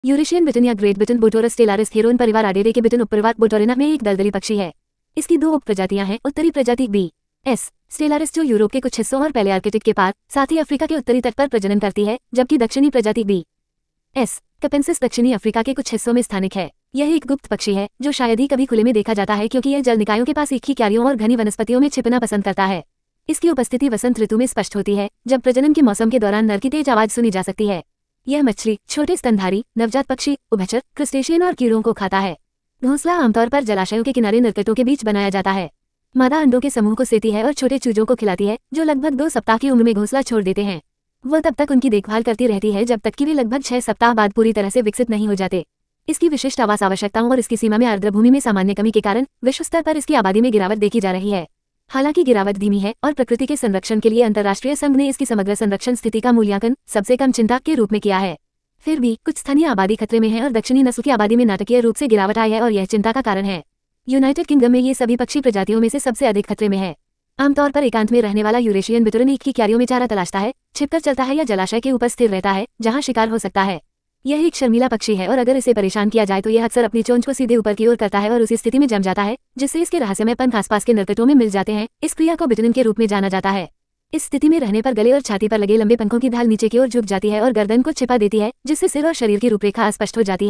Eurasian बिटन या great बिटन बोटोरस स्टेलारिस Heron परिवार आडेरे के बिटन उपपरिवार बोटोरिना में एक दलदली पक्षी है। इसकी दो उपप्रजातियां हैं। उत्तरी प्रजाति B.S. स्टेलारिस जो यूरोप के कुछ हिस्सों और पैलिआर्कटिक के पार साथ ही अफ्रीका के उत्तरी तट पर प्रजनन करती है, जबकि दक्षिणी प्रजाति B.S. कैपेंसिस दक्षिणी अफ्रीका के कुछ हिस्सों में स्थानिक है। यह एक गुप्त पक्षी है जो शायद ही कभी खुले में देखा जाता है, क्योंकि यह जल निकायों के पास एक ही क्यारियों और घनी वनस्पतियों में छिपना पसंद करता है। इसकी उपस्थिति वसंत ऋतु में स्पष्ट होती है, जब प्रजनन के मौसम के दौरान नर की तेज आवाज सुनी जा सकती है। यह मछली, छोटे स्तनधारी, नवजात पक्षी, उभयचर, क्रस्टेशियन और कीड़ों को खाता है। घोंसला आमतौर पर जलाशयों के किनारे नरकटों के बीच बनाया जाता है। मादा अंडों के समूह को सेती है और छोटे चूजों को खिलाती है, जो लगभग 2 सप्ताह की उम्र में घोंसला छोड़ देते हैं। वह तब तक उनकी देखभाल करती रहती है जब तक कि वे लगभग 6 सप्ताह बाद पूरी तरह से विकसित नहीं हो जाते। इसकी विशिष्ट आवास आवश्यकताओं और इसकी सीमा में आर्द्रभूमि में सामान्य कमी के कारण विश्व स्तर पर इसकी आबादी में गिरावट देखी जा रही है। हालांकि गिरावट धीमी है और प्रकृति के संरक्षण के लिए अंतर्राष्ट्रीय संघ ने इसकी समग्र संरक्षण स्थिति का मूल्यांकन सबसे कम चिंता के रूप में किया है। फिर भी कुछ स्थानीय आबादी खतरे में है और दक्षिणी नस्ल की आबादी में नाटकीय रूप से गिरावट आई है और यह चिंता का कारण है। यूनाइटेड किंगडम में ये सभी पक्षी प्रजातियों में से सबसे अधिक खतरे में है। आमतौर पर एकांत में रहने वाला यूरेशियन बिटुरन एक ही क्यारियों में चारा तलाशता है, छिपकर चलता है या जलाशय के ऊपर स्थिर रहता है, जहां शिकार हो सकता है। यह एक शर्मीला पक्षी है और अगर इसे परेशान किया जाए तो यह अक्सर अपनी चोंच को सीधे ऊपर की ओर करता है और उसी स्थिति में जम जाता है, जिससे इसके रहस्यमय पंख आसपास के नरकटों में मिल जाते हैं। इस क्रिया को बिटनिंग के रूप में जाना जाता है। इस स्थिति में रहने पर गले और छाती पर लगे लंबे पंखों की ढाल नीचे की ओर झुक जाती है और गर्दन को छिपा देती है, जिससे सिर और शरीर की रूपरेखा अस्पष्ट हो जाती है।